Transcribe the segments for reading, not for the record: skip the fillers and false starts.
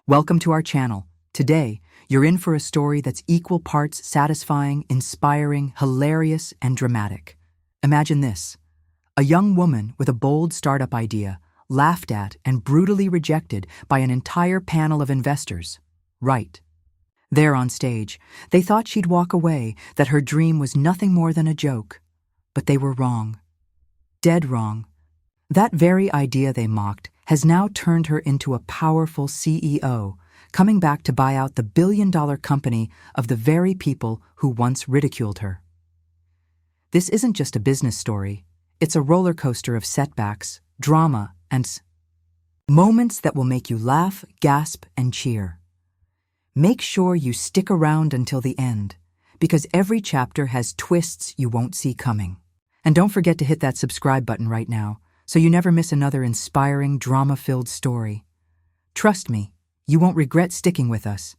Welcome to our channel. Today, you're in for a story that's equal parts satisfying, inspiring, hilarious, and dramatic. Imagine this. A young woman with a bold startup idea, laughed at and brutally rejected by an entire panel of investors. Right. There on stage, they thought she'd walk away, that her dream was nothing more than a joke. But they were wrong. Dead wrong. That very idea they mocked has now turned her into a powerful CEO, coming back to buy out the billion-dollar company of the very people who once ridiculed her. This isn't just a business story. It's a roller coaster of setbacks, drama, and moments that will make you laugh, gasp, and cheer. Make sure you stick around until the end, because every chapter has twists you won't see coming. And don't forget to hit that subscribe button right now, so you never miss another inspiring, drama-filled story. Trust me, you won't regret sticking with us.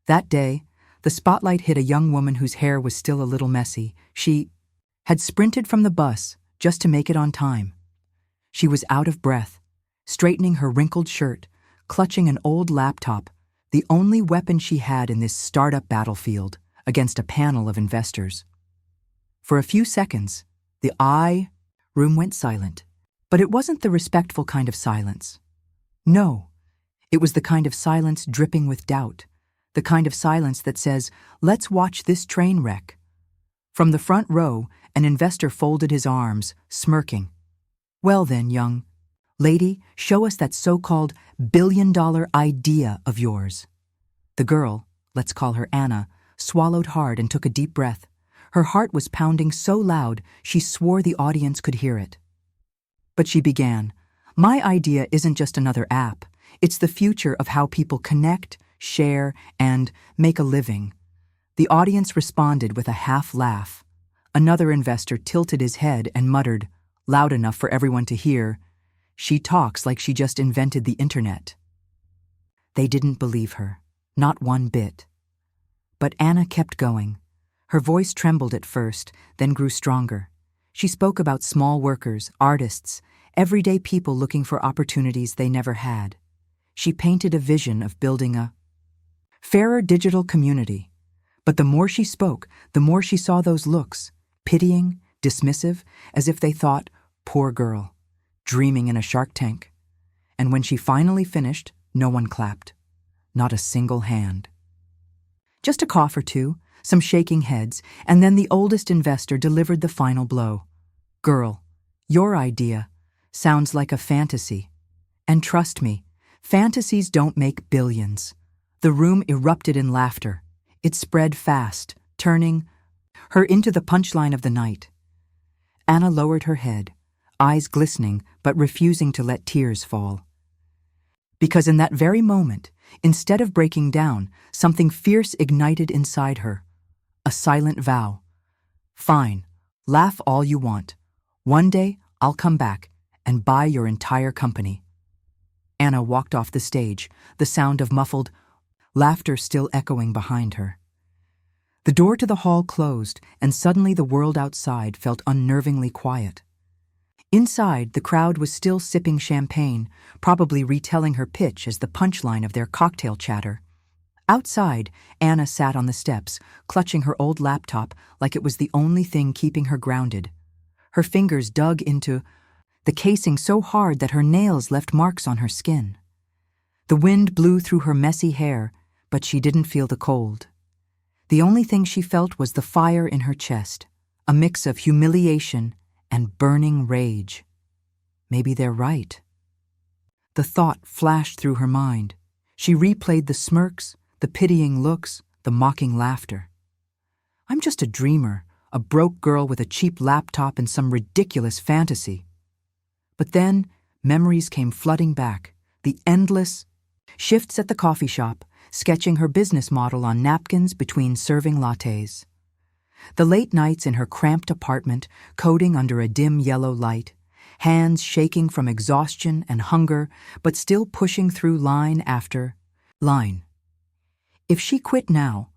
That day, the spotlight hit a young woman whose hair was still a little messy. She had sprinted from the bus just to make it on time. She was out of breath, straightening her wrinkled shirt, clutching an old laptop, the only weapon she had in this startup battlefield against a panel of investors. For a few seconds, the room went silent. But it wasn't the respectful kind of silence. No, it was the kind of silence dripping with doubt, the kind of silence that says, "Let's watch this train wreck." From the front row, an investor folded his arms, smirking. "Well then, young lady, show us that so-called billion-dollar idea of yours." The girl, let's call her Anna, swallowed hard and took a deep breath. Her heart was pounding so loud she swore the audience could hear it. But she began, "My idea isn't just another app. It's the future of how people connect, share, and make a living." The audience responded with a half laugh. Another investor tilted his head and muttered, loud enough for everyone to hear, "She talks like she just invented the internet." They didn't believe her, not one bit. But Anna kept going. Her voice trembled at first, then grew stronger. She spoke about small workers, artists, everyday people looking for opportunities they never had. She painted a vision of building a fairer digital community. But the more she spoke, the more she saw those looks, pitying, dismissive, as if they thought, "Poor girl, dreaming in a shark tank." And when she finally finished, no one clapped. Not a single hand. Just a cough or two, some shaking heads, and then the oldest investor delivered the final blow. "Girl, your idea sounds like a fantasy. And trust me, fantasies don't make billions." The room erupted in laughter. It spread fast, turning her into the punchline of the night. Anna lowered her head, eyes glistening but refusing to let tears fall. Because in that very moment, instead of breaking down, something fierce ignited inside her. A silent vow. "Fine, laugh all you want. One day, I'll come back and buy your entire company." Anna walked off the stage, the sound of muffled laughter still echoing behind her. The door to the hall closed, and suddenly the world outside felt unnervingly quiet. Inside, the crowd was still sipping champagne, probably retelling her pitch as the punchline of their cocktail chatter. Outside, Anna sat on the steps, clutching her old laptop like it was the only thing keeping her grounded. Her fingers dug into the casing so hard that her nails left marks on her skin. The wind blew through her messy hair, but she didn't feel the cold. The only thing she felt was the fire in her chest, a mix of humiliation and burning rage. Maybe they're right. The thought flashed through her mind. She replayed the smirks, the pitying looks, the mocking laughter. "I'm just a dreamer, a broke girl with a cheap laptop and some ridiculous fantasy." But then, memories came flooding back, the endless shifts at the coffee shop, sketching her business model on napkins between serving lattes. The late nights in her cramped apartment, coding under a dim yellow light, hands shaking from exhaustion and hunger, but still pushing through line after line. If she quit now,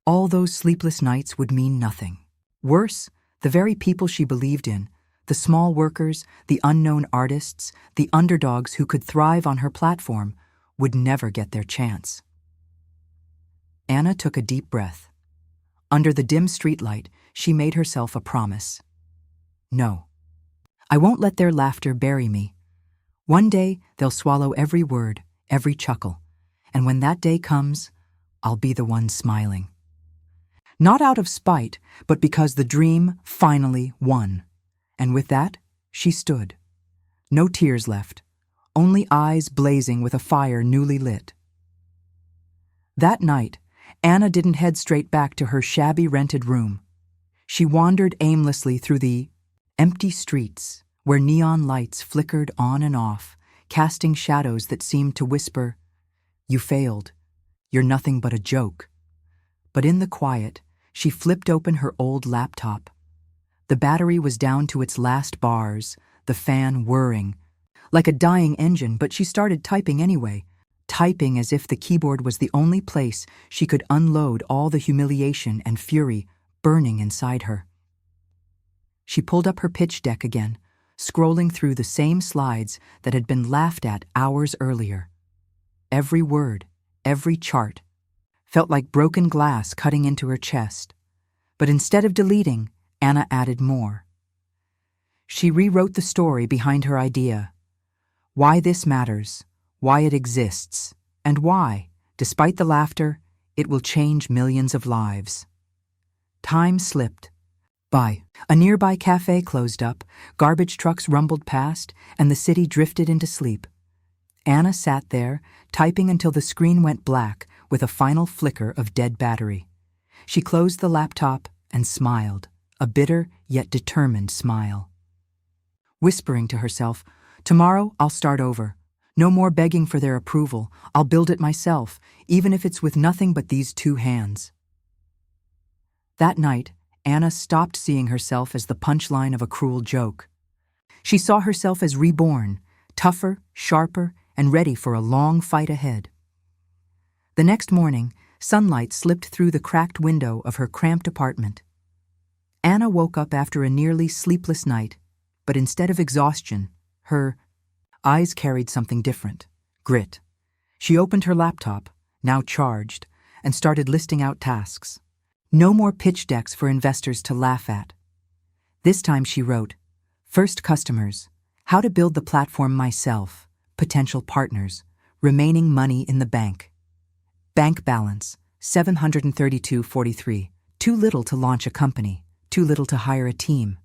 all those sleepless nights would mean nothing. Worse, the very people she believed in, the small workers, the unknown artists, the underdogs who could thrive on her platform, would never get their chance. Anna took a deep breath. Under the dim streetlight, she made herself a promise. No. I won't let their laughter bury me. One day, they'll swallow every word, every chuckle, and when that day comes, I'll be the one smiling. Not out of spite, but because the dream finally won. And with that, she stood. No tears left, only eyes blazing with a fire newly lit. That night, Anna didn't head straight back to her shabby rented room. She wandered aimlessly through the empty streets where neon lights flickered on and off, casting shadows that seemed to whisper, "You failed. You're nothing but a joke." But in the quiet, she flipped open her old laptop. The battery was down to its last bars, the fan whirring. Like a dying engine, but she started typing anyway, typing as if the keyboard was the only place she could unload all the humiliation and fury burning inside her. She pulled up her pitch deck again, scrolling through the same slides that had been laughed at hours earlier. Every word, every chart, felt like broken glass cutting into her chest. But instead of deleting, Anna added more. She rewrote the story behind her idea. Why this matters, why it exists, and why, despite the laughter, it will change millions of lives. Time slipped by. A nearby cafe closed up, garbage trucks rumbled past, and the city drifted into sleep. Anna sat there, typing until the screen went black with a final flicker of dead battery. She closed the laptop and smiled, a bitter yet determined smile. Whispering to herself, "Tomorrow I'll start over. No more begging for their approval. I'll build it myself, even if it's with nothing but these two hands." That night, Anna stopped seeing herself as the punchline of a cruel joke. She saw herself as reborn, tougher, sharper, and ready for a long fight ahead. The next morning, sunlight slipped through the cracked window of her cramped apartment. Anna woke up after a nearly sleepless night, but instead of exhaustion, her eyes carried something different: grit. She opened her laptop, now charged, and started listing out tasks. No more pitch decks for investors to laugh at. This time she wrote, "First customers, how to build the platform myself, potential partners, remaining money in the bank. Bank balance, $732.43. Too little to launch a company, too little to hire a team.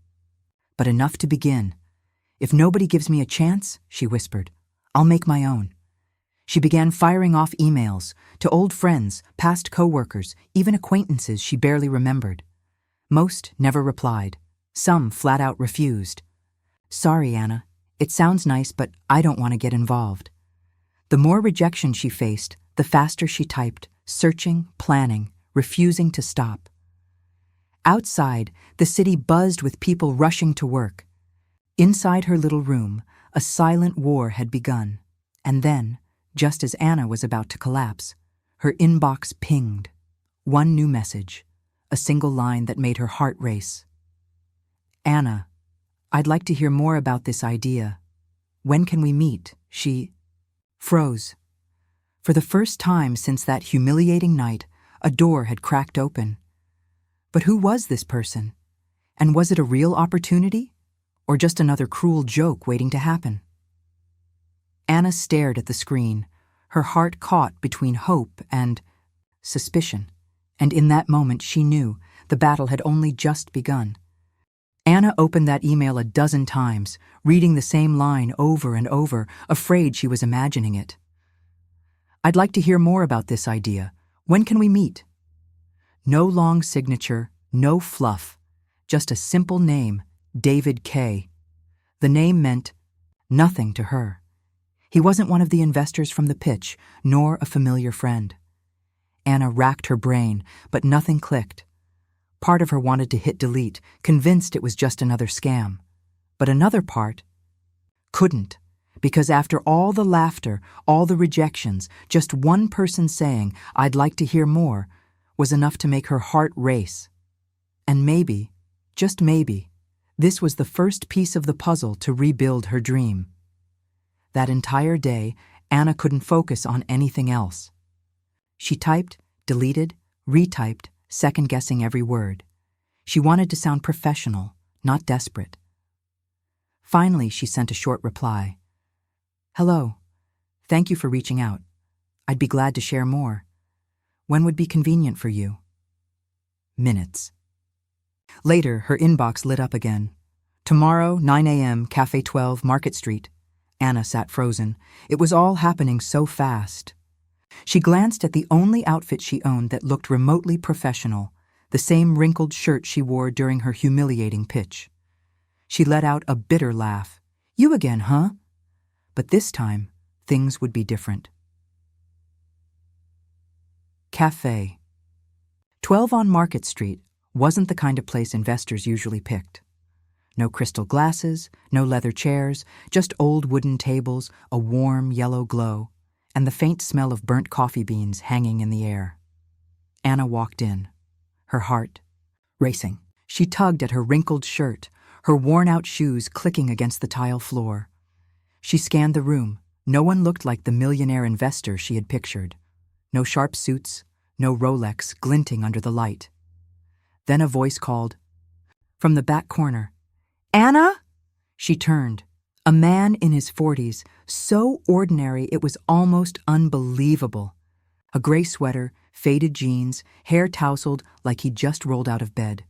But enough to begin. If nobody gives me a chance," she whispered, "I'll make my own." She began firing off emails to old friends, past coworkers, even acquaintances she barely remembered. Most never replied. Some flat out refused. "Sorry, Anna. It sounds nice, but I don't want to get involved." The more rejection she faced, the faster she typed, searching, planning, refusing to stop. Outside, the city buzzed with people rushing to work. Inside her little room, a silent war had begun. And then, just as Anna was about to collapse, her inbox pinged. One new message, a single line that made her heart race. "Anna, I'd like to hear more about this idea. When can we meet?" She froze. For the first time since that humiliating night, a door had cracked open. But who was this person? And was it a real opportunity? Or just another cruel joke waiting to happen? Anna stared at the screen, her heart caught between hope and suspicion. And in that moment she knew the battle had only just begun. Anna opened that email a dozen times, reading the same line over and over, afraid she was imagining it. "I'd like to hear more about this idea. When can we meet?" No long signature, no fluff, just a simple name, David K. The name meant nothing to her. He wasn't one of the investors from the pitch, nor a familiar friend. Anna racked her brain, but nothing clicked. Part of her wanted to hit delete, convinced it was just another scam. But another part couldn't, because after all the laughter, all the rejections, just one person saying, "I'd like to hear more," was enough to make her heart race. And maybe, just maybe, this was the first piece of the puzzle to rebuild her dream. That entire day, Anna couldn't focus on anything else. She typed, deleted, retyped, second-guessing every word. She wanted to sound professional, not desperate. Finally, she sent a short reply. "Hello. Thank you for reaching out. I'd be glad to share more. When would be convenient for you?" Minutes. Later, her inbox lit up again. "Tomorrow, 9 a.m., Cafe 12, Market Street." Anna sat frozen. It was all happening so fast. She glanced at the only outfit she owned that looked remotely professional, the same wrinkled shirt she wore during her humiliating pitch. She let out a bitter laugh. "You again, huh?" But this time, things would be different. Cafe 12 on Market Street wasn't the kind of place investors usually picked. No crystal glasses, no leather chairs, just old wooden tables, a warm yellow glow, and the faint smell of burnt coffee beans hanging in the air. Anna walked in, her heart racing. She tugged at her wrinkled shirt, her worn-out shoes clicking against the tile floor. She scanned the room. No one looked like the millionaire investor she had pictured. No sharp suits, no Rolex glinting under the light. Then a voice called from the back corner, "Anna?" She turned. A man in his 40s, so ordinary it was almost unbelievable. A gray sweater, faded jeans, hair tousled like he'd just rolled out of bed.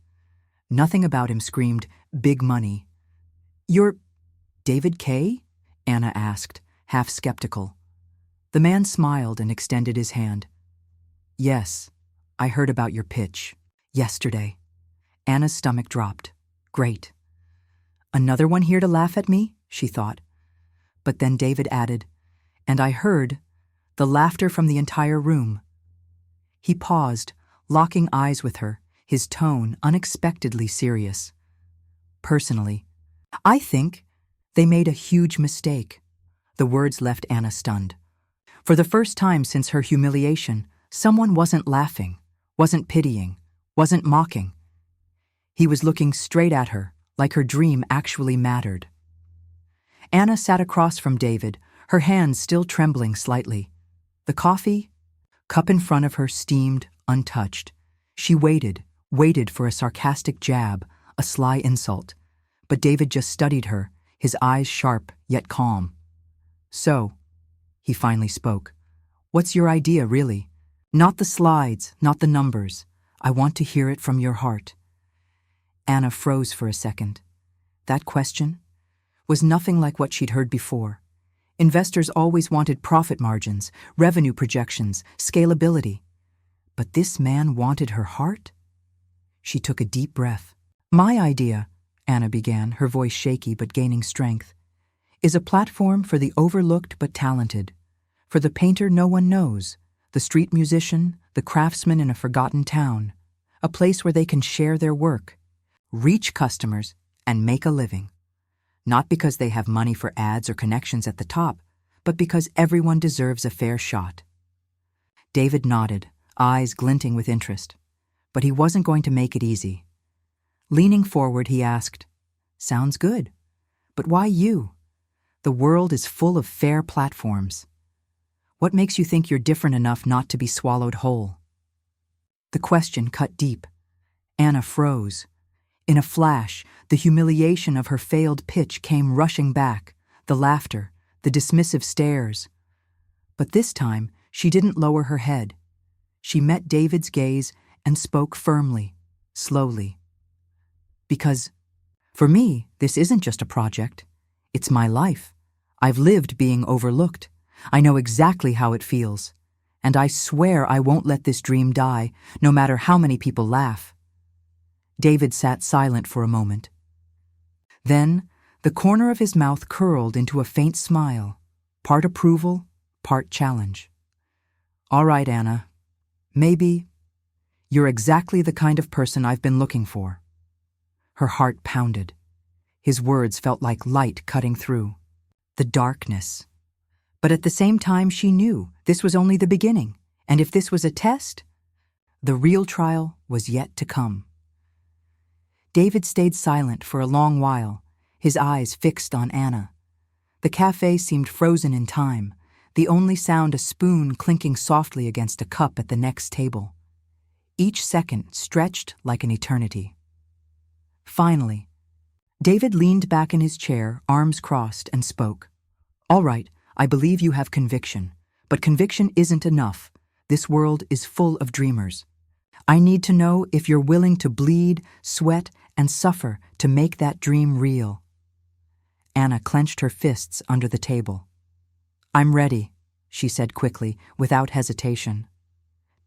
Nothing about him screamed, "Big money." "You're David Kay?" Anna asked, half skeptical. The man smiled and extended his hand. "Yes, I heard about your pitch. Yesterday." Anna's stomach dropped. Great. "Another one here to laugh at me?" she thought. But then David added, "And I heard the laughter from the entire room." He paused, locking eyes with her, his tone unexpectedly serious. "Personally, I think they made a huge mistake." The words left Anna stunned. For the first time since her humiliation, someone wasn't laughing, wasn't pitying, wasn't mocking. He was looking straight at her, like her dream actually mattered. Anna sat across from David, her hands still trembling slightly. The coffee, cup in front of her, steamed, untouched. She waited for a sarcastic jab, a sly insult. But David just studied her, his eyes sharp yet calm. "So," he finally spoke, "what's your idea, really? Not the slides, not the numbers. I want to hear it from your heart." Anna froze for a second. That question was nothing like what she'd heard before. Investors always wanted profit margins, revenue projections, scalability. But this man wanted her heart? She took a deep breath. "My idea," Anna began, her voice shaky but gaining strength, "is a platform for the overlooked but talented, for the painter no one knows, the street musician, the craftsman in a forgotten town, a place where they can share their work, reach customers, and make a living. Not because they have money for ads or connections at the top, but because everyone deserves a fair shot." David nodded, eyes glinting with interest. But he wasn't going to make it easy. Leaning forward, he asked, "Sounds good. But why you? The world is full of fair platforms. What makes you think you're different enough not to be swallowed whole?" The question cut deep. Anna froze. In a flash, the humiliation of her failed pitch came rushing back, the laughter, the dismissive stares. But this time, she didn't lower her head. She met David's gaze and spoke firmly, slowly. "Because, for me, this isn't just a project. It's my life. I've lived being overlooked. I know exactly how it feels. And I swear I won't let this dream die, no matter how many people laugh." David sat silent for a moment. Then, the corner of his mouth curled into a faint smile, part approval, part challenge. "All right, Anna. Maybe you're exactly the kind of person I've been looking for." Her heart pounded. His words felt like light cutting through. The darkness. But at the same time, she knew this was only the beginning, and if this was a test, the real trial was yet to come. David stayed silent for a long while, his eyes fixed on Anna. The cafe seemed frozen in time, the only sound a spoon clinking softly against a cup at the next table. Each second stretched like an eternity. Finally, David leaned back in his chair, arms crossed, and spoke. "All right, I believe you have conviction, but conviction isn't enough. This world is full of dreamers. I need to know if you're willing to bleed, sweat, and suffer to make that dream real." Anna clenched her fists under the table. "I'm ready," she said quickly, without hesitation.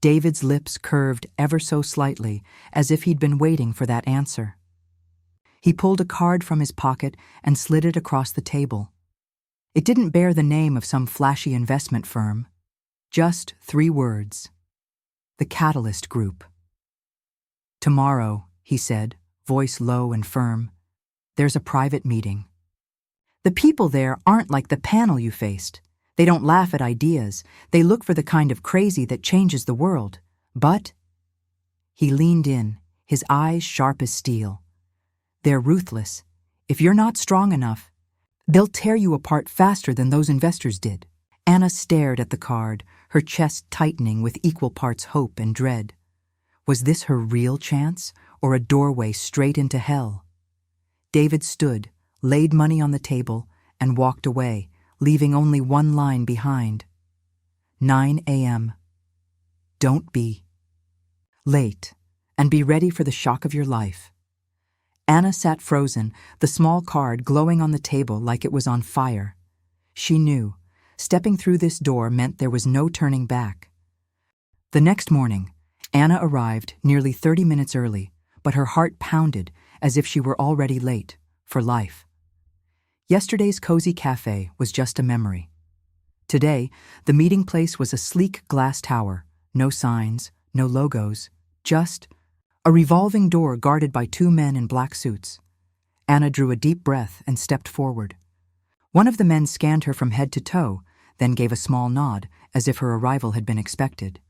David's lips curved ever so slightly, as if he'd been waiting for that answer. He pulled a card from his pocket and slid it across the table. It didn't bear the name of some flashy investment firm. Just 3 words. The Catalyst Group. "Tomorrow," he said, voice low and firm, "there's a private meeting. The people there aren't like the panel you faced. They don't laugh at ideas. They look for the kind of crazy that changes the world. But—" he leaned in, his eyes sharp as steel. "They're ruthless. If you're not strong enough, they'll tear you apart faster than those investors did." Anna stared at the card, her chest tightening with equal parts hope and dread. Was this her real chance, or a doorway straight into hell? David stood, laid money on the table, and walked away, leaving only one line behind. 9 a.m. Don't be late, and be ready for the shock of your life. Anna sat frozen, the small card glowing on the table like it was on fire. She knew, stepping through this door meant there was no turning back. The next morning, Anna arrived nearly 30 minutes early, but her heart pounded as if she were already late, for life. Yesterday's cozy cafe was just a memory. Today, the meeting place was a sleek glass tower, no signs, no logos, just a revolving door guarded by 2 men in black suits. Anna drew a deep breath and stepped forward. One of the men scanned her from head to toe, then gave a small nod, as if her arrival had been expected.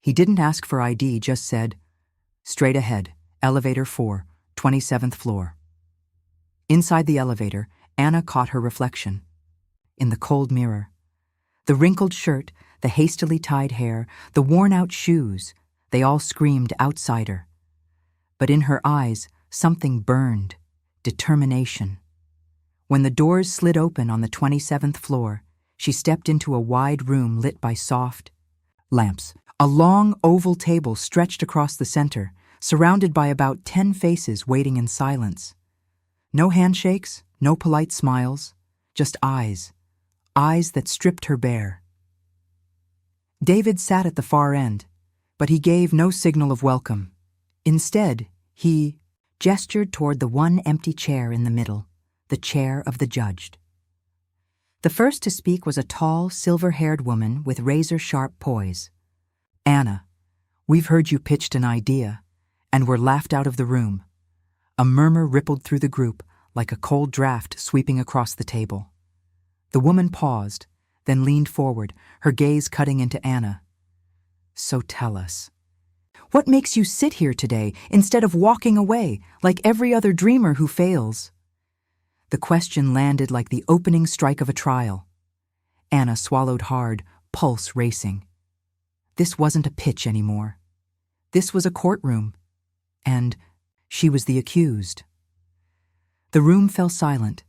He didn't ask for ID, just said, "Straight ahead, elevator 4, 27th floor." Inside the elevator, Anna caught her reflection. In the cold mirror. The wrinkled shirt, the hastily tied hair, the worn-out shoes, they all screamed outsider. But in her eyes, something burned. Determination. When the doors slid open on the 27th floor, she stepped into a wide room lit by soft lamps. A long oval table stretched across the center, surrounded by about 10 faces waiting in silence. No handshakes, no polite smiles, just eyes. Eyes that stripped her bare. David sat at the far end, but he gave no signal of welcome. Instead, he gestured toward the one empty chair in the middle, the chair of the judged. The first to speak was a tall, silver-haired woman with razor-sharp poise. "Anna, we've heard you pitched an idea, and were laughed out of the room." A murmur rippled through the group, like a cold draft sweeping across the table. The woman paused, then leaned forward, her gaze cutting into Anna. "So tell us, what makes you sit here today instead of walking away like every other dreamer who fails?" The question landed like the opening strike of a trial. Anna swallowed hard, pulse racing. This wasn't a pitch anymore. This was a courtroom, and she was the accused. The room fell silent,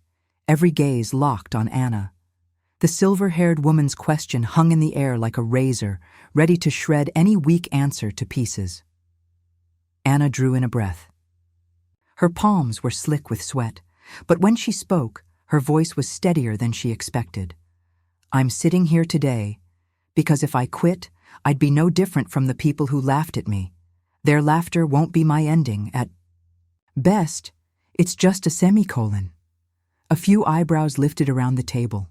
every gaze locked on Anna. The silver-haired woman's question hung in the air like a razor, ready to shred any weak answer to pieces. Anna drew in a breath. Her palms were slick with sweat, but when she spoke, her voice was steadier than she expected. "I'm sitting here today because if I quit, I'd be no different from the people who laughed at me. Their laughter won't be my ending. At best, it's just a semicolon." A few eyebrows lifted around the table.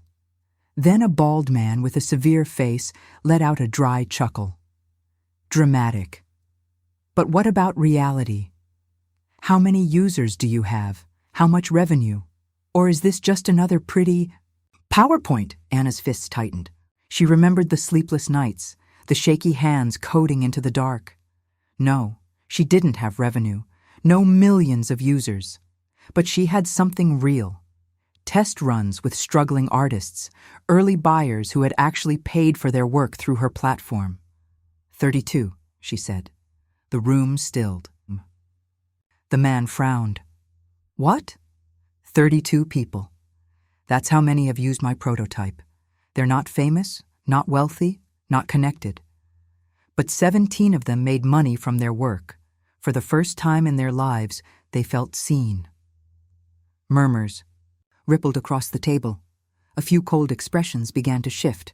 Then a bald man with a severe face let out a dry chuckle. "Dramatic. But what about reality? How many users do you have? How much revenue? Or is this just another pretty PowerPoint?" Anna's fists tightened. She remembered the sleepless nights, the shaky hands coding into the dark. No, she didn't have revenue, no millions of users. But she had something real. test runs with struggling artists, early buyers who had actually paid for their work through her platform. 32, she said. The room stilled. The man frowned. What? 32 people. That's how many have used my prototype. They're not famous, not wealthy, not connected. But 17 of them made money from their work. For the first time in their lives, they felt seen. Murmurs rippled across the table. A few cold expressions began to shift.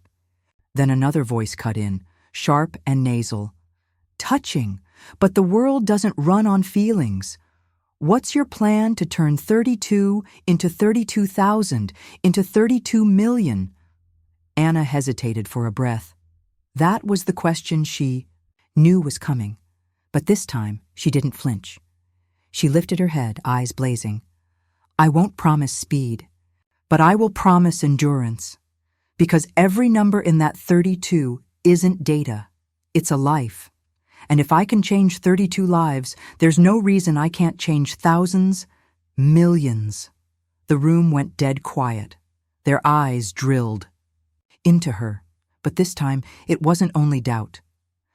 Then another voice cut in, sharp and nasal. Touching, but the world doesn't run on feelings. What's your plan to turn 32 into 32,000, into 32 million? Anna hesitated for a breath. That was the question she knew was coming, but this time she didn't flinch. She lifted her head, eyes blazing. I won't promise speed, but I will promise endurance, because every number in that 32 isn't data, it's a life. And if I can change 32 lives, there's no reason I can't change thousands, millions. The room went dead quiet. Their eyes drilled into her, but this time it wasn't only doubt.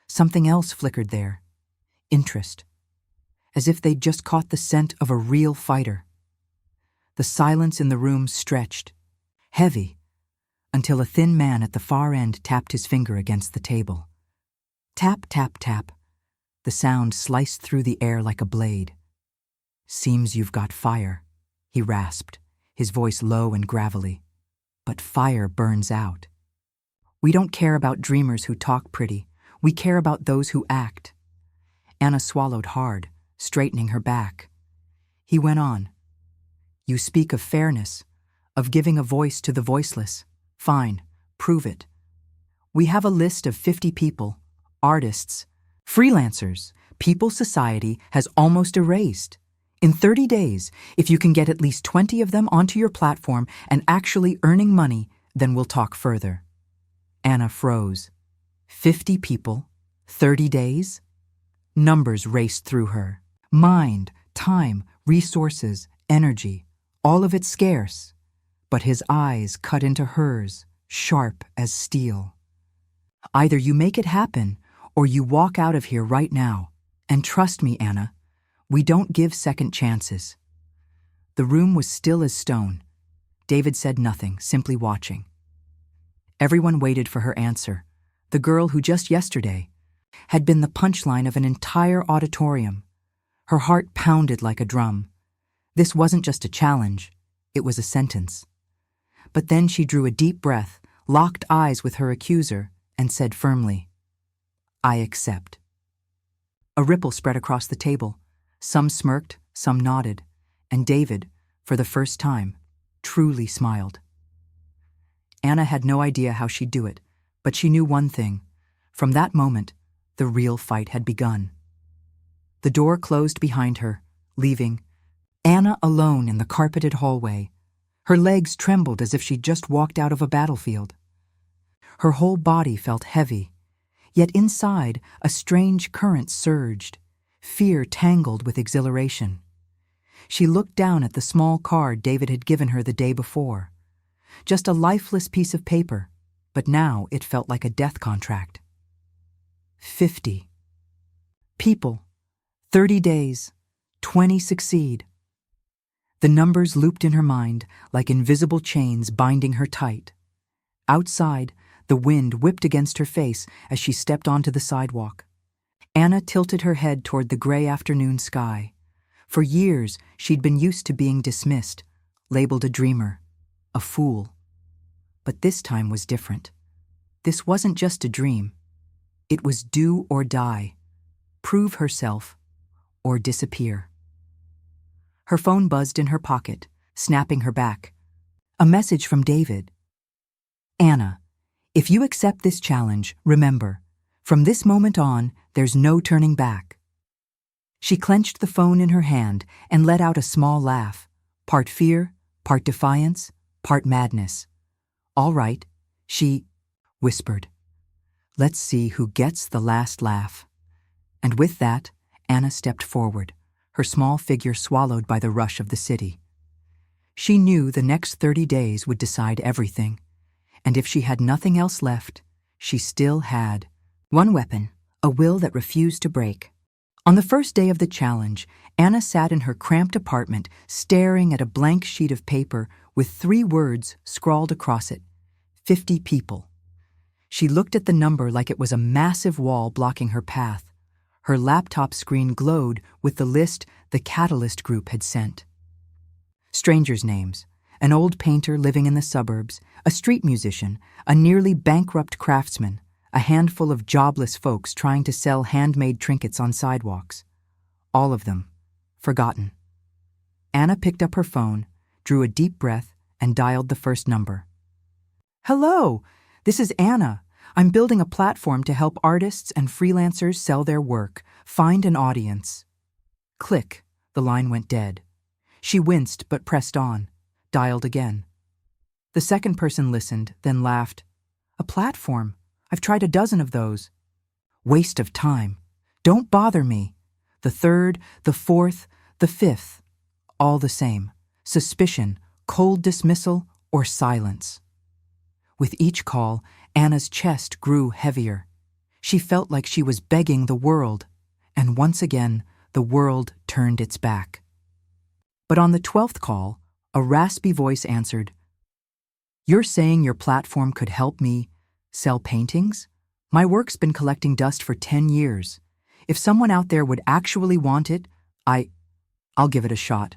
Something else flickered there. Interest. As if they'd just caught the scent of a real fighter. The silence in the room stretched, heavy, until a thin man at the far end tapped his finger against the table. Tap, tap, tap. The sound sliced through the air like a blade. Seems you've got fire, he rasped, his voice low and gravelly. But fire burns out. We don't care about dreamers who talk pretty. We care about those who act. Anna swallowed hard, straightening her back. He went on. You speak of fairness, of giving a voice to the voiceless. Fine, prove it. We have a list of 50 people, artists, freelancers, people society has almost erased. In 30 days, if you can get at least 20 of them onto your platform and actually earning money, then we'll talk further. Anna froze. 50 people, 30 days? Numbers raced through her. Mind, time, resources, energy, all of it scarce. But his eyes cut into hers, sharp as steel. Either you make it happen, or you walk out of here right now. And trust me, Anna, we don't give second chances. The room was still as stone. David said nothing, simply watching. Everyone waited for her answer. The girl who just yesterday had been the punchline of an entire auditorium. Her heart pounded like a drum. This wasn't just a challenge, it was a sentence. But then she drew a deep breath, locked eyes with her accuser, and said firmly, I accept. A ripple spread across the table. Some smirked, some nodded, and David, for the first time, truly smiled. Anna had no idea how she'd do it, but she knew one thing. From that moment, the real fight had begun. The door closed behind her, leaving Anna alone in the carpeted hallway. Her legs trembled as if she'd just walked out of a battlefield. Her whole body felt heavy, yet inside a strange current surged, fear tangled with exhilaration. She looked down at the small card David had given her the day before. Just a lifeless piece of paper, but now it felt like a death contract. 50 people, 30 days, 20 succeed. The numbers looped in her mind like invisible chains binding her tight. Outside, the wind whipped against her face as she stepped onto the sidewalk. Anna tilted her head toward the gray afternoon sky. For years, she'd been used to being dismissed, labeled a dreamer, a fool. But this time was different. This wasn't just a dream. It was do or die, prove herself, or disappear. Her phone buzzed in her pocket, snapping her back. A message from David. Anna, if you accept this challenge, remember, from this moment on, there's no turning back. She clenched the phone in her hand and let out a small laugh, part fear, part defiance, part madness. All right, she whispered. Let's see who gets the last laugh. And with that, Anna stepped forward, her small figure swallowed by the rush of the city. She knew the next 30 days would decide everything, and if she had nothing else left, she still had one weapon, a will that refused to break. On the first day of the challenge, Anna sat in her cramped apartment staring at a blank sheet of paper with 3 words scrawled across it: 50 people. She looked at the number like it was a massive wall blocking her path. Her laptop screen glowed with the list the Catalyst group had sent. Strangers' names: an old painter living in the suburbs, a street musician, a nearly bankrupt craftsman, a handful of jobless folks trying to sell handmade trinkets on sidewalks. All of them forgotten. Anna picked up her phone, drew a deep breath, and dialed the first number. "Hello, this is Anna. I'm building a platform to help artists and freelancers sell their work, find an audience." Click, the line went dead. She winced but pressed on, dialed again. The second person listened, then laughed. "A platform? I've tried a dozen of those." "Waste of time. Don't bother me." The third, the fourth, the fifth. All the same. Suspicion, cold dismissal, or silence. With each call, Anna's chest grew heavier. She felt like she was begging the world, and once again, the world turned its back. But on the 12th call, a raspy voice answered, "You're saying your platform could help me sell paintings? My work's been collecting dust for 10 years. If someone out there would actually want it, I'll give it a shot."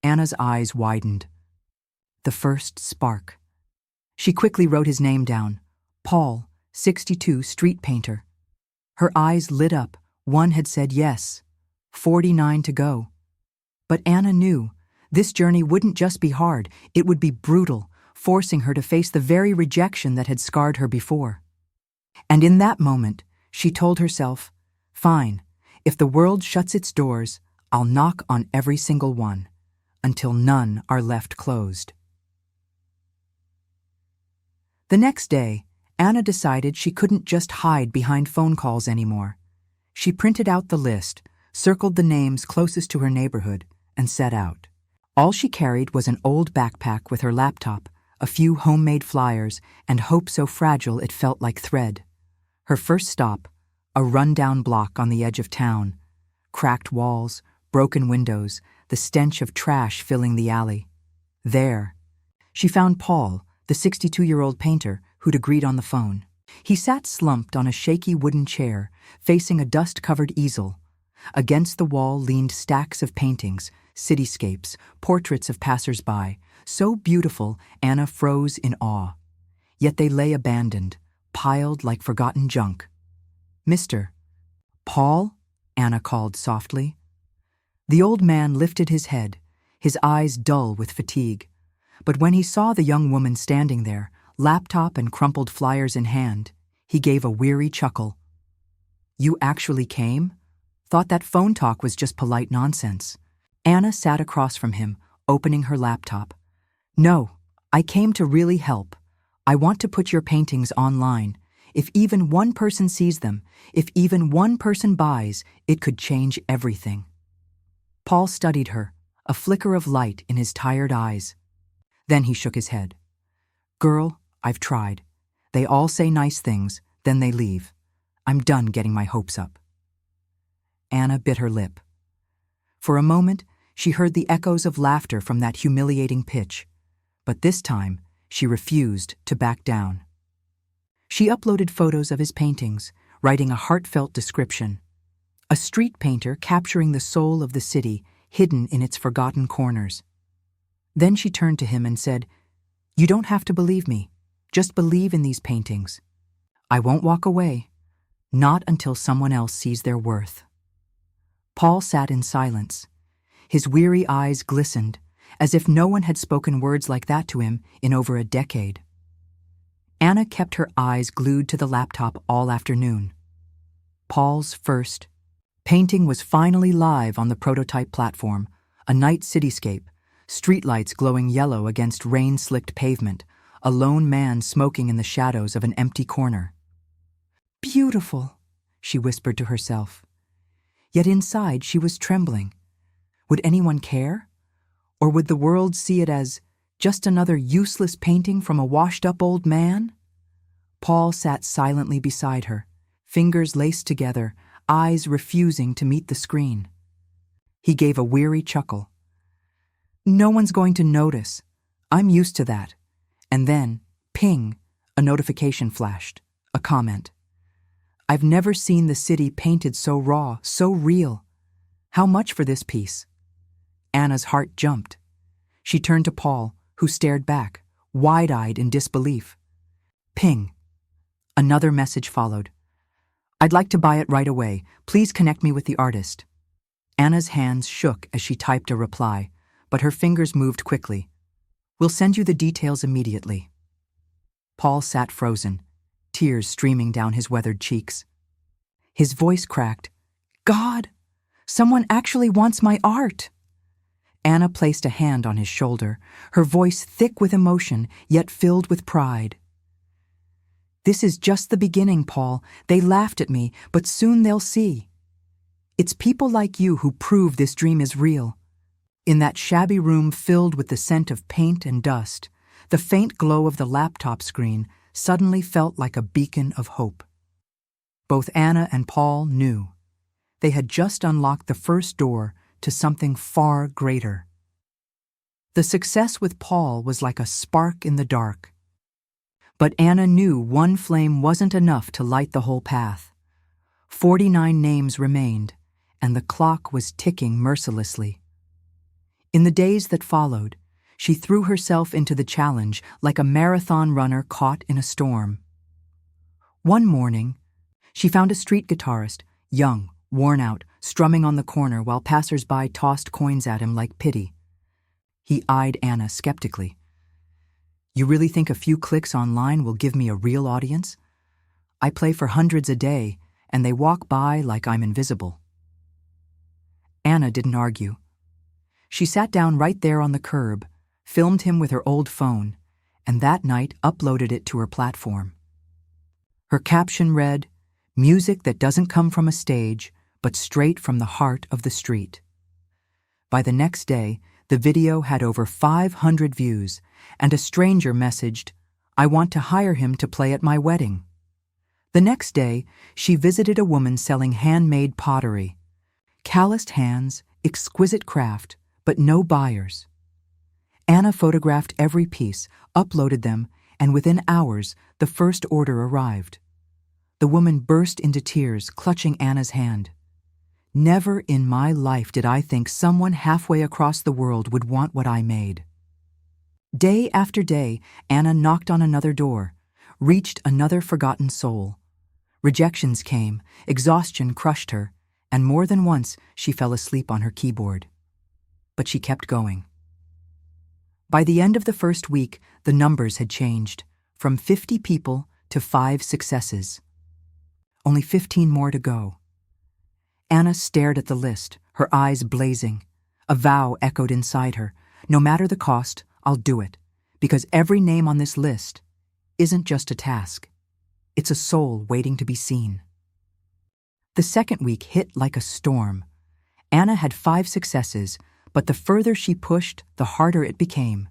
Anna's eyes widened. The first spark. She quickly wrote his name down: Paul, 62, street painter. Her eyes lit up. One had said yes. 49 to go. But Anna knew this journey wouldn't just be hard, it would be brutal, forcing her to face the very rejection that had scarred her before. And in that moment, she told herself, "Fine, if the world shuts its doors, I'll knock on every single one, until none are left closed." The next day, Anna decided she couldn't just hide behind phone calls anymore. She printed out the list, circled the names closest to her neighborhood, and set out. All she carried was an old backpack with her laptop, a few homemade flyers, and hope so fragile it felt like thread. Her first stop, a rundown block on the edge of town. Cracked walls, broken windows, the stench of trash filling the alley. There, she found Paul, the 62-year-old painter who'd agreed on the phone. He sat slumped on a shaky wooden chair, facing a dust-covered easel. Against the wall leaned stacks of paintings, cityscapes, portraits of passers-by, so beautiful Anna froze in awe. Yet they lay abandoned, piled like forgotten junk. "Mr. Paul?" Anna called softly. The old man lifted his head, his eyes dull with fatigue. But when he saw the young woman standing there, laptop and crumpled flyers in hand, he gave a weary chuckle. "You actually came? Thought that phone talk was just polite nonsense." Anna sat across from him, opening her laptop. "No, I came to really help. I want to put your paintings online. If even one person sees them, if even one person buys, it could change everything." Paul studied her, a flicker of light in his tired eyes. Then he shook his head. "Girl, I've tried. They all say nice things, then they leave. I'm done getting my hopes up." Anna bit her lip. For a moment, she heard the echoes of laughter from that humiliating pitch. But this time, she refused to back down. She uploaded photos of his paintings, writing a heartfelt description. A street painter capturing the soul of the city, hidden in its forgotten corners. Then she turned to him and said, "You don't have to believe me. Just believe in these paintings. I won't walk away. Not until someone else sees their worth." Paul sat in silence. His weary eyes glistened, as if no one had spoken words like that to him in over a decade. Anna kept her eyes glued to the laptop all afternoon. Paul's first painting was finally live on the prototype platform, a night cityscape, streetlights glowing yellow against rain-slicked pavement, a lone man smoking in the shadows of an empty corner. "Beautiful," she whispered to herself. Yet inside she was trembling. Would anyone care? Or would the world see it as just another useless painting from a washed-up old man? Paul sat silently beside her, fingers laced together, eyes refusing to meet the screen. He gave a weary chuckle. No one's going to notice. I'm used to that. And then, ping, a notification flashed, a comment. I've never seen the city painted so raw, so real. How much for this piece? Anna's heart jumped. She turned to Paul, who stared back, wide-eyed in disbelief. Ping. Another message followed. I'd like to buy it right away. Please connect me with the artist. Anna's hands shook as she typed a reply, but her fingers moved quickly. We'll send you the details immediately. Paul sat frozen, tears streaming down his weathered cheeks. His voice cracked. God! Someone actually wants my art! Anna placed a hand on his shoulder, her voice thick with emotion, yet filled with pride. This is just the beginning, Paul. They laughed at me, but soon they'll see. It's people like you who prove this dream is real. In that shabby room filled with the scent of paint and dust, the faint glow of the laptop screen suddenly felt like a beacon of hope. Both Anna and Paul knew. They had just unlocked the first door to something far greater. The success with Paul was like a spark in the dark. But Anna knew one flame wasn't enough to light the whole path. 49 names remained, and the clock was ticking mercilessly. In the days that followed, she threw herself into the challenge like a marathon runner caught in a storm. One morning, she found a street guitarist, young, worn out, strumming on the corner while passers-by tossed coins at him like pity. He eyed Anna skeptically. You really think a few clicks online will give me a real audience? I play for hundreds a day, and they walk by like I'm invisible. Anna didn't argue. She sat down right there on the curb, filmed him with her old phone, and that night uploaded it to her platform. Her caption read, "Music that doesn't come from a stage, but straight from the heart of the street." By the next day, the video had over 500 views, and a stranger messaged, "I want to hire him to play at my wedding." The next day, she visited a woman selling handmade pottery. Calloused hands, exquisite craft, but no buyers. Anna photographed every piece, uploaded them, and within hours, the first order arrived. The woman burst into tears, clutching Anna's hand. Never in my life did I think someone halfway across the world would want what I made. Day after day, Anna knocked on another door, reached another forgotten soul. Rejections came, exhaustion crushed her, and more than once she fell asleep on her keyboard. But she kept going. By the end of the first week, the numbers had changed, from 50 people to 5 successes. Only 15 more to go. Anna stared at the list, her eyes blazing. A vow echoed inside her. No matter the cost, I'll do it, because every name on this list isn't just a task. It's a soul waiting to be seen. The second week hit like a storm. Anna had 5 successes, but the further she pushed, the harder it became.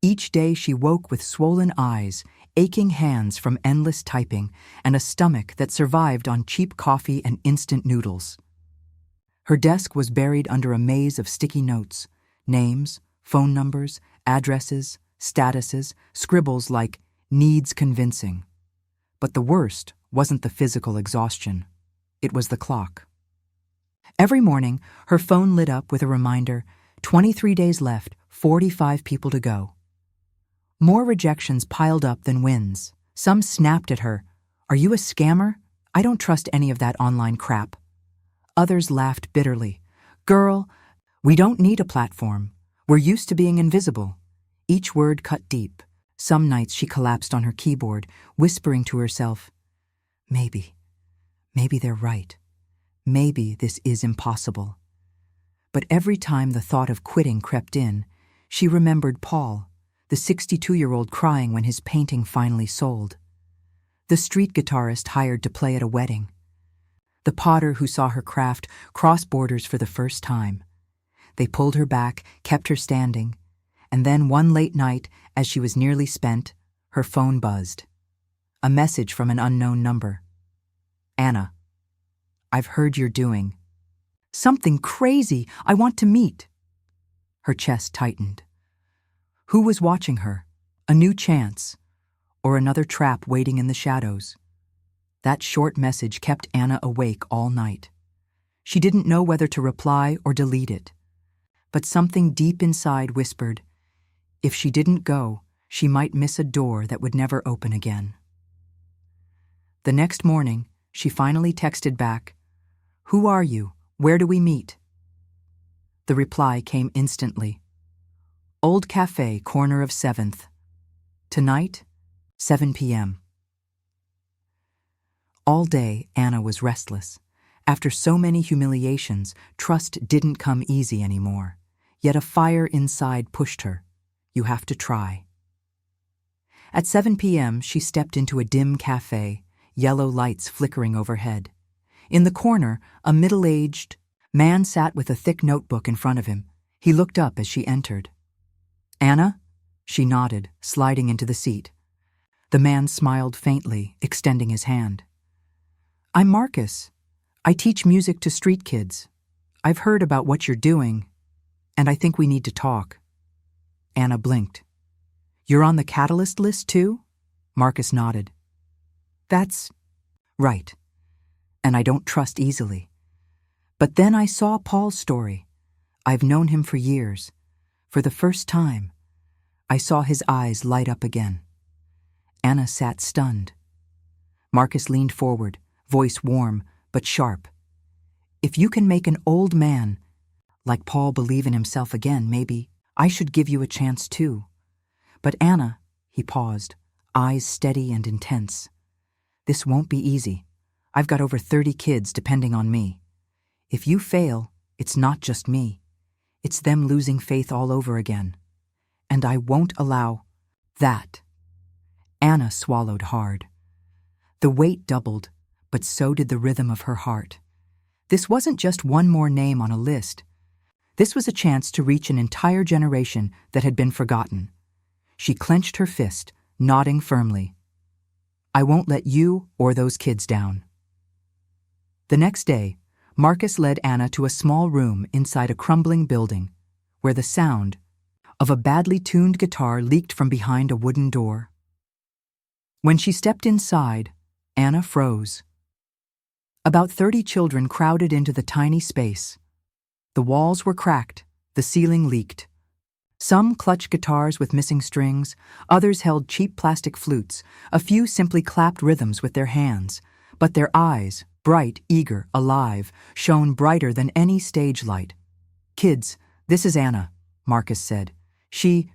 Each day she woke with swollen eyes, aching hands from endless typing, and a stomach that survived on cheap coffee and instant noodles. Her desk was buried under a maze of sticky notes, names, phone numbers, addresses, statuses, scribbles like "needs convincing." But the worst wasn't the physical exhaustion. It was the clock. Every morning, her phone lit up with a reminder, 23 days left, 45 people to go. More rejections piled up than wins. Some snapped at her. "Are you a scammer? I don't trust any of that online crap." Others laughed bitterly. "Girl, we don't need a platform. We're used to being invisible." Each word cut deep. Some nights she collapsed on her keyboard, whispering to herself, Maybe they're right. Maybe this is impossible." But every time the thought of quitting crept in, she remembered Paul, the 62-year-old crying when his painting finally sold. The street guitarist hired to play at a wedding. The potter who saw her craft cross borders for the first time. They pulled her back, kept her standing, and then one late night, as she was nearly spent, her phone buzzed. A message from an unknown number. "Anna, I've heard you're doing something crazy. I want to meet." Her chest tightened. Who was watching her? A new chance, or another trap waiting in the shadows? That short message kept Anna awake all night. She didn't know whether to reply or delete it. But something deep inside whispered, if she didn't go, she might miss a door that would never open again. The next morning, she finally texted back, "Who are you? Where do we meet?" The reply came instantly. "Old Cafe, corner of 7th. Tonight, 7 p.m. All day, Anna was restless. After so many humiliations, trust didn't come easy anymore. Yet a fire inside pushed her. You have to try. At 7 p.m., she stepped into a dim cafe, yellow lights flickering overhead. In the corner, a middle-aged man sat with a thick notebook in front of him. He looked up as she entered. "Anna?" She nodded, sliding into the seat. The man smiled faintly, extending his hand. "I'm Marcus. I teach music to street kids. I've heard about what you're doing, and I think we need to talk." Anna blinked. "You're on the Catalyst list too?" Marcus nodded. "That's right. And I don't trust easily. But then I saw Paul's story. I've known him for years. For the first time, I saw his eyes light up again." Anna sat stunned. Marcus leaned forward, voice warm but sharp. "If you can make an old man like Paul believe in himself again, maybe I should give you a chance too. But Anna," he paused, eyes steady and intense, "this won't be easy. I've got over 30 kids depending on me. If you fail, it's not just me. It's them losing faith all over again. And I won't allow that." Anna swallowed hard. The weight doubled, but so did the rhythm of her heart. This wasn't just one more name on a list. This was a chance to reach an entire generation that had been forgotten. She clenched her fist, nodding firmly. "I won't let you or those kids down." The next day, Marcus led Anna to a small room inside a crumbling building, where the sound of a badly tuned guitar leaked from behind a wooden door. When she stepped inside, Anna froze. About 30 children crowded into the tiny space. The walls were cracked, the ceiling leaked. Some clutched guitars with missing strings, others held cheap plastic flutes, a few simply clapped rhythms with their hands, but their eyes, bright, eager, alive, shone brighter than any stage light. "Kids, this is Anna," Marcus said. "She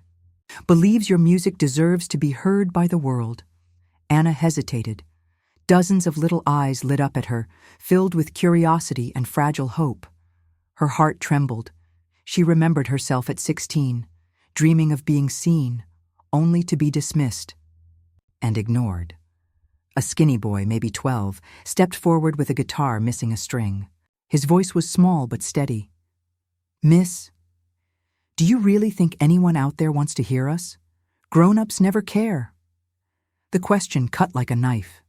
believes your music deserves to be heard by the world." Anna hesitated. Dozens of little eyes lit up at her, filled with curiosity and fragile hope. Her heart trembled. She remembered herself at 16, dreaming of being seen, only to be dismissed and ignored. A skinny boy, maybe 12, stepped forward with a guitar missing a string. His voice was small but steady. "Miss, do you really think anyone out there wants to hear us? Grown-ups never care." The question cut like a knife.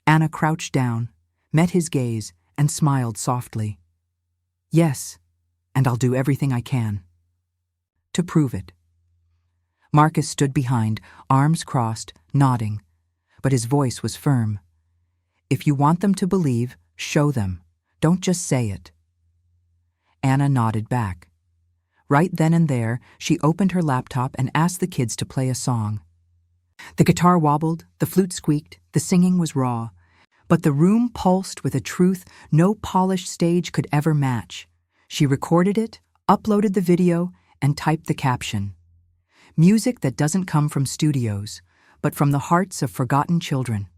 Anna crouched down, met his gaze, and smiled softly. "Yes, and I'll do everything I can to prove it." Marcus stood behind, arms crossed, nodding, but his voice was firm. "If you want them to believe, show them. Don't just say it." Anna nodded back. Right then and there, she opened her laptop and asked the kids to play a song. The guitar wobbled, the flute squeaked, the singing was raw, but the room pulsed with a truth no polished stage could ever match. She recorded it, uploaded the video, and typed the caption. "Music that doesn't come from studios, but from the hearts of forgotten children."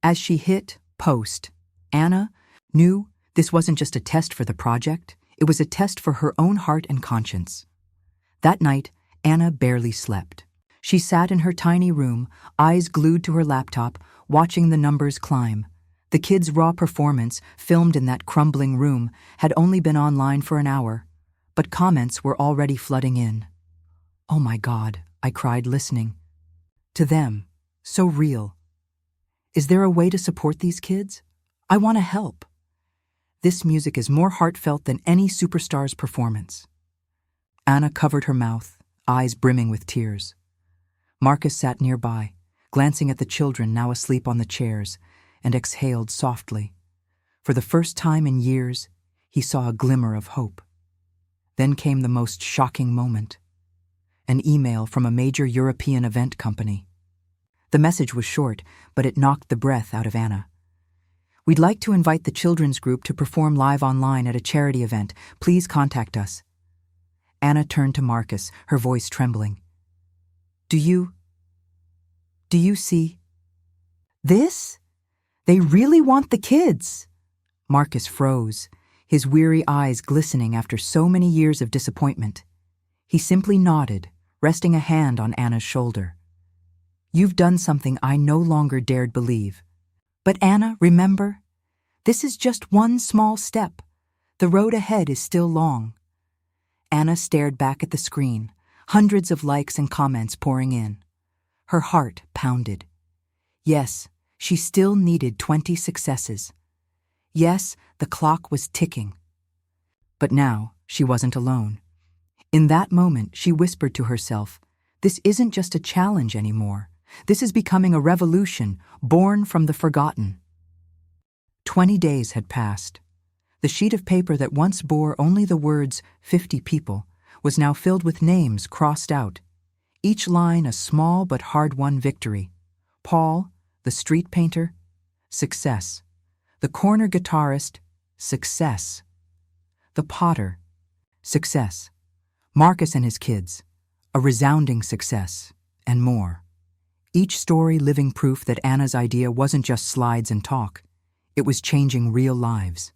As she hit post, Anna knew this wasn't just a test for the project, it was a test for her own heart and conscience. That night, Anna barely slept. She sat in her tiny room, eyes glued to her laptop, watching the numbers climb. The kids' raw performance, filmed in that crumbling room, had only been online for an hour, but comments were already flooding in. "Oh my God," I cried, listening. To them, so real. "Is there a way to support these kids? I want to help." This music is more heartfelt than any superstar's performance. Anna covered her mouth, eyes brimming with tears. Marcus sat nearby, glancing at the children now asleep on the chairs, and exhaled softly. For the first time in years, he saw a glimmer of hope. Then came the most shocking moment. An email from a major European event company. The message was short, but it knocked the breath out of Anna. "We'd like to invite the children's group to perform live online at a charity event. Please contact us." Anna turned to Marcus, her voice trembling. Do you see this? They really want the kids." Marcus froze, his weary eyes glistening after so many years of disappointment. He simply nodded, resting a hand on Anna's shoulder. "You've done something I no longer dared believe. But Anna, remember, this is just one small step. The road ahead is still long." Anna stared back at the screen, hundreds of likes and comments pouring in. Her heart pounded. Yes, she still needed 20 successes. Yes, the clock was ticking. But now she wasn't alone. In that moment, she whispered to herself, "This isn't just a challenge anymore. This is becoming a revolution, born from the forgotten." 20 days had passed. The sheet of paper that once bore only the words 50 people was now filled with names crossed out, each line a small but hard-won victory. Paul, the street painter, success. The corner guitarist, success. The potter, success. Marcus and his kids, a resounding success, and more. Each story living proof that Anna's idea wasn't just slides and talk. It was changing real lives.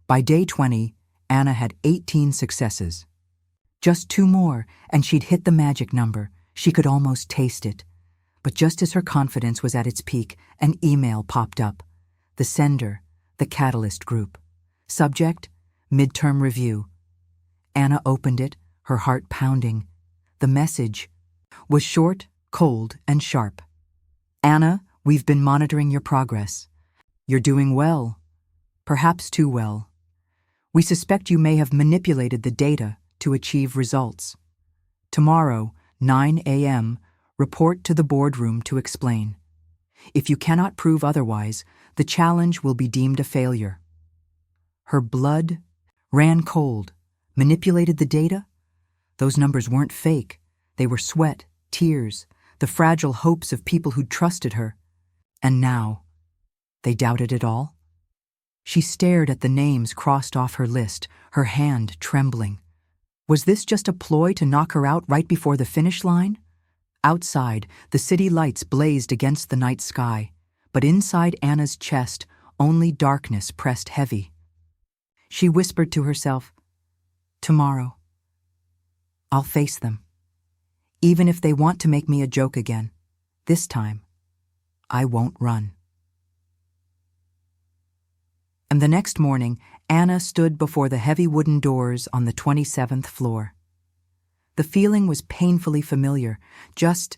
By day 20, Anna had 18 successes. Just 2 more, and she'd hit the magic number. She could almost taste it. But just as her confidence was at its peak, an email popped up. The sender, the Catalyst Group. Subject, midterm review. Anna opened it, her heart pounding. The message was short, cold, and sharp. "Anna, we've been monitoring your progress. You're doing well, perhaps too well. We suspect you may have manipulated the data to achieve results. Tomorrow, 9 a.m., report to the boardroom to explain. If you cannot prove otherwise, the challenge will be deemed a failure." Her blood ran cold. Manipulated the data? Those numbers weren't fake. They were sweat, tears, the fragile hopes of people who'd trusted her. And now, they doubted it all? She stared at the names crossed off her list, her hand trembling. Was this just a ploy to knock her out right before the finish line? Outside, the city lights blazed against the night sky, but inside Anna's chest, only darkness pressed heavy. She whispered to herself, "Tomorrow, I'll face them. Even if they want to make me a joke again, this time, I won't run." And the next morning, Anna stood before the heavy wooden doors on the 27th floor. The feeling was painfully familiar, just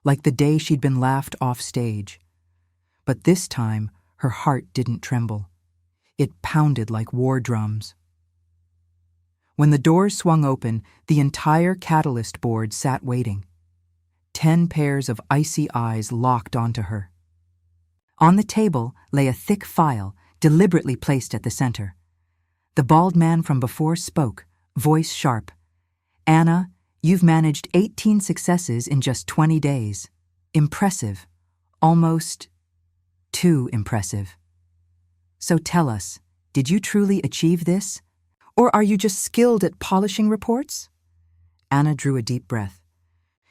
like the day she'd been laughed off stage. But this time, her heart didn't tremble. It pounded like war drums. When the doors swung open, the entire Catalyst board sat waiting. 10 pairs of icy eyes locked onto her. On the table lay a thick file, deliberately placed at the center. The bald man from before spoke, voice sharp. "Anna, you've managed 18 successes in just 20 days. Impressive. Almost too impressive. So tell us, did you truly achieve this? Or are you just skilled at polishing reports?" Anna drew a deep breath.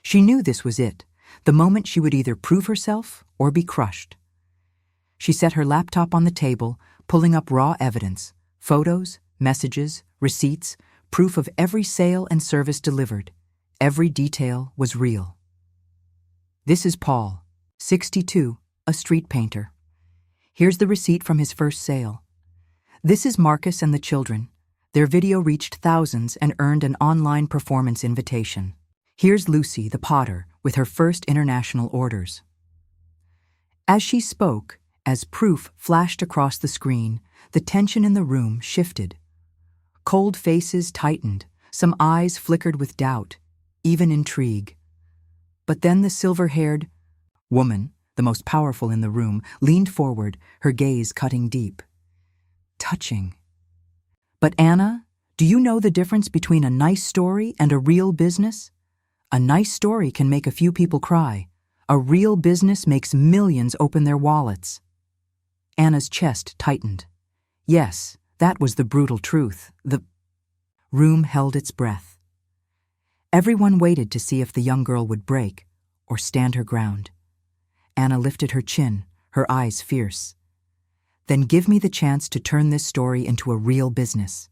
She knew this was it, the moment she would either prove herself or be crushed. She set her laptop on the table, pulling up raw evidence, photos, messages, receipts, proof of every sale and service delivered. Every detail was real. "This is Paul, 62, a street painter. Here's the receipt from his first sale. This is Marcus and the children. Their video reached thousands and earned an online performance invitation. Here's Lucy, the potter, with her first international orders. As she spoke, as proof flashed across the screen, the tension in the room shifted. Cold faces tightened, some eyes flickered with doubt, even intrigue. But then the silver-haired woman, the most powerful in the room, leaned forward, her gaze cutting deep. Touching. But Anna, do you know the difference between a nice story and a real business? A nice story can make a few people cry. A real business makes millions open their wallets. Anna's chest tightened. Yes, that was the brutal truth. The room held its breath. Everyone waited to see if the young girl would break or stand her ground. Anna lifted her chin, her eyes fierce. Then give me the chance to turn this story into a real business.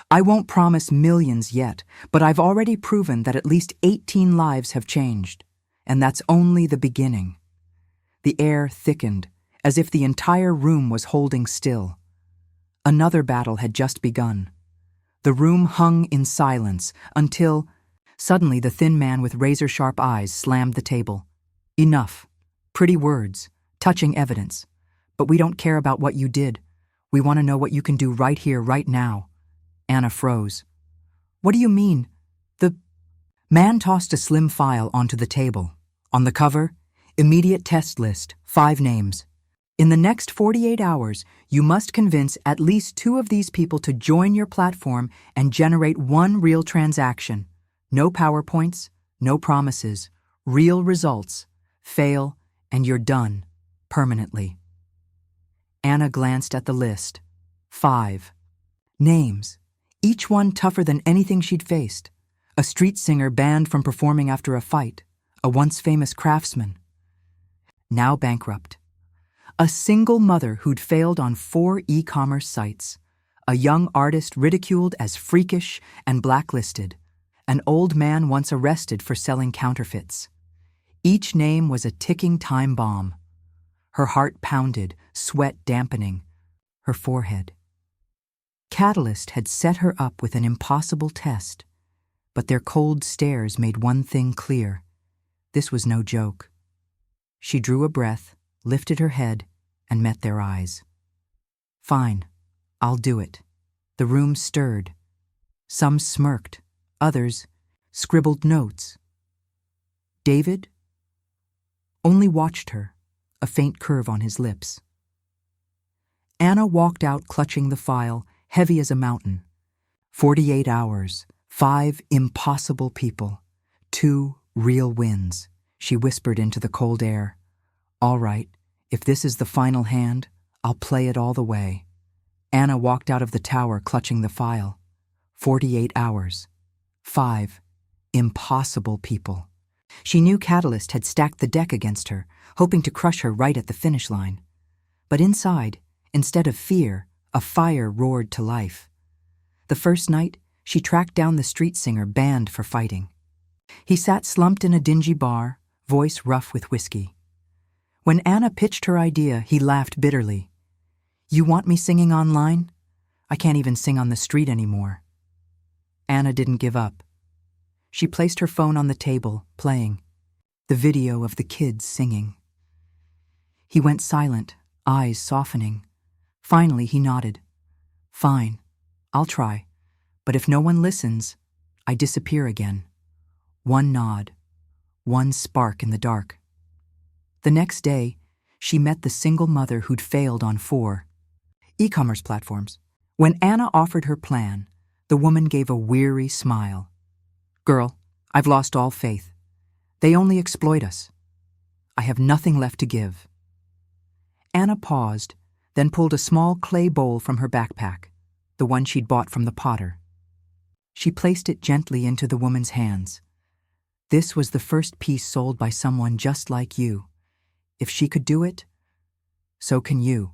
I won't promise millions yet, but I've already proven that at least 18 lives have changed. And that's only the beginning. The air thickened, as if the entire room was holding still. Another battle had just begun. The room hung in silence until, suddenly the thin man with razor-sharp eyes slammed the table. Enough. Pretty words, touching evidence. But we don't care about what you did. We want to know what you can do right here, right now. Anna froze. What do you mean? The man tossed a slim file onto the table. On the cover, immediate test list, 5 names. In the next 48 hours, you must convince at least 2 of these people to join your platform and generate 1 real transaction. No PowerPoints, no promises, real results. Fail, and you're done, permanently. Anna glanced at the list. 5 names, each one tougher than anything she'd faced. A street singer banned from performing after a fight, a once famous craftsman, now bankrupt. A single mother who'd failed on 4 e-commerce sites, a young artist ridiculed as freakish and blacklisted, an old man once arrested for selling counterfeits. Each name was a ticking time bomb. Her heart pounded, sweat dampening her forehead. Catalyst had set her up with an impossible test, but their cold stares made one thing clear. This was no joke. She drew a breath, lifted her head, and met their eyes. Fine, I'll do it. The room stirred. Some smirked, others scribbled notes. David only watched her, a faint curve on his lips. Anna walked out clutching the file, heavy as a mountain. 48 hours, 5 impossible people, 2 real wins, she whispered into the cold air. All right, if this is the final hand, I'll play it all the way. Anna walked out of the tower clutching the file. 48 hours, 5 impossible people. She knew Catalyst had stacked the deck against her, hoping to crush her right at the finish line. But inside, instead of fear, a fire roared to life. The first night, she tracked down the street singer banned for fighting. He sat slumped in a dingy bar, voice rough with whiskey. When Anna pitched her idea, he laughed bitterly. You want me singing online? I can't even sing on the street anymore. Anna didn't give up. She placed her phone on the table, playing the video of the kids singing. He went silent, eyes softening. Finally, he nodded. Fine, I'll try, but if no one listens, I disappear again. One nod, one spark in the dark. The next day, she met the single mother who'd failed on 4 e-commerce platforms. When Anna offered her plan, the woman gave a weary smile. Girl, I've lost all faith. They only exploit us. I have nothing left to give. Anna paused, then pulled a small clay bowl from her backpack, the one she'd bought from the potter. She placed it gently into the woman's hands. This was the first piece sold by someone just like you. If she could do it, so can you.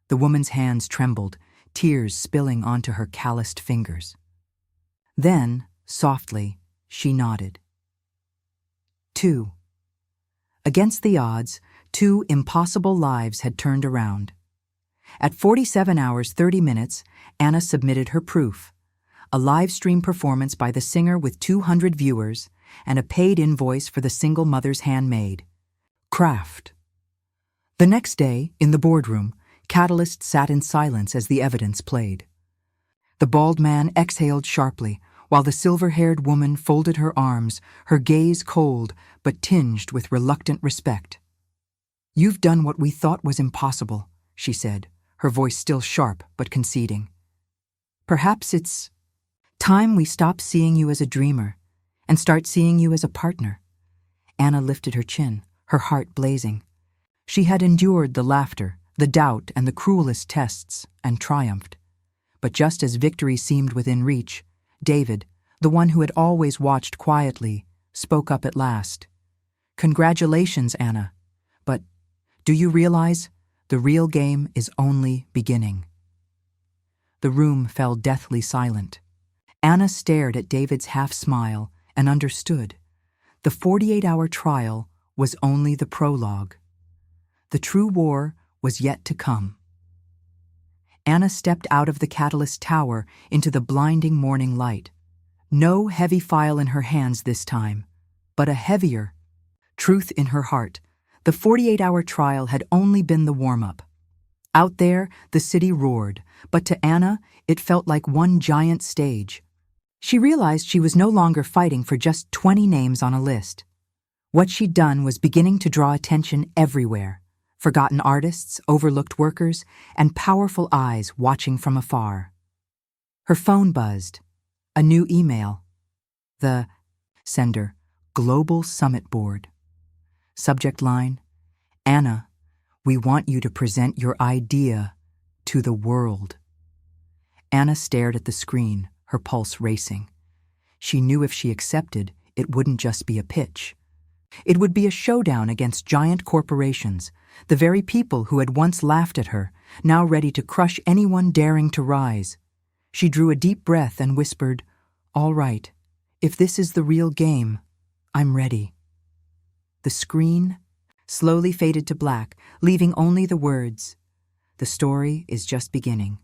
The woman's hands trembled, tears spilling onto her calloused fingers. Then, softly, she nodded. 2. Against the odds, 2 impossible lives had turned around. At 47 hours 30 minutes, Anna submitted her proof, a live stream performance by the singer with 200 viewers, and a paid invoice for the single mother's handmaid. Craft. The next day, in the boardroom, Catalyst sat in silence as the evidence played. The bald man exhaled sharply, while the silver-haired woman folded her arms, her gaze cold but tinged with reluctant respect. "You've done what we thought was impossible," she said, her voice still sharp but conceding. "Perhaps it's time we stop seeing you as a dreamer and start seeing you as a partner." Anna lifted her chin, her heart blazing. She had endured the laughter, the doubt, and the cruelest tests, and triumphed. But just as victory seemed within reach, David, the one who had always watched quietly, spoke up at last. "Congratulations, Anna. But do you realize the real game is only beginning?" The room fell deathly silent. Anna stared at David's half-smile and understood. The 48-hour trial was only the prologue. The true war was yet to come. Anna stepped out of the Catalyst tower into the blinding morning light. No heavy file in her hands this time, but a heavier truth in her heart. The 48-hour trial had only been the warm-up. Out there, the city roared, but to Anna, it felt like one giant stage. She realized she was no longer fighting for just 20 names on a list. What she'd done was beginning to draw attention everywhere. Forgotten artists, overlooked workers, and powerful eyes watching from afar. Her phone buzzed. A new email. The sender, Global Summit Board. Subject line, "Anna, we want you to present your idea to the world." Anna stared at the screen, her pulse racing. She knew if she accepted, it wouldn't just be a pitch. It would be a showdown against giant corporations, the very people who had once laughed at her, now ready to crush anyone daring to rise. She drew a deep breath and whispered, "All right, if this is the real game, I'm ready." The screen slowly faded to black, leaving only the words, "The story is just beginning."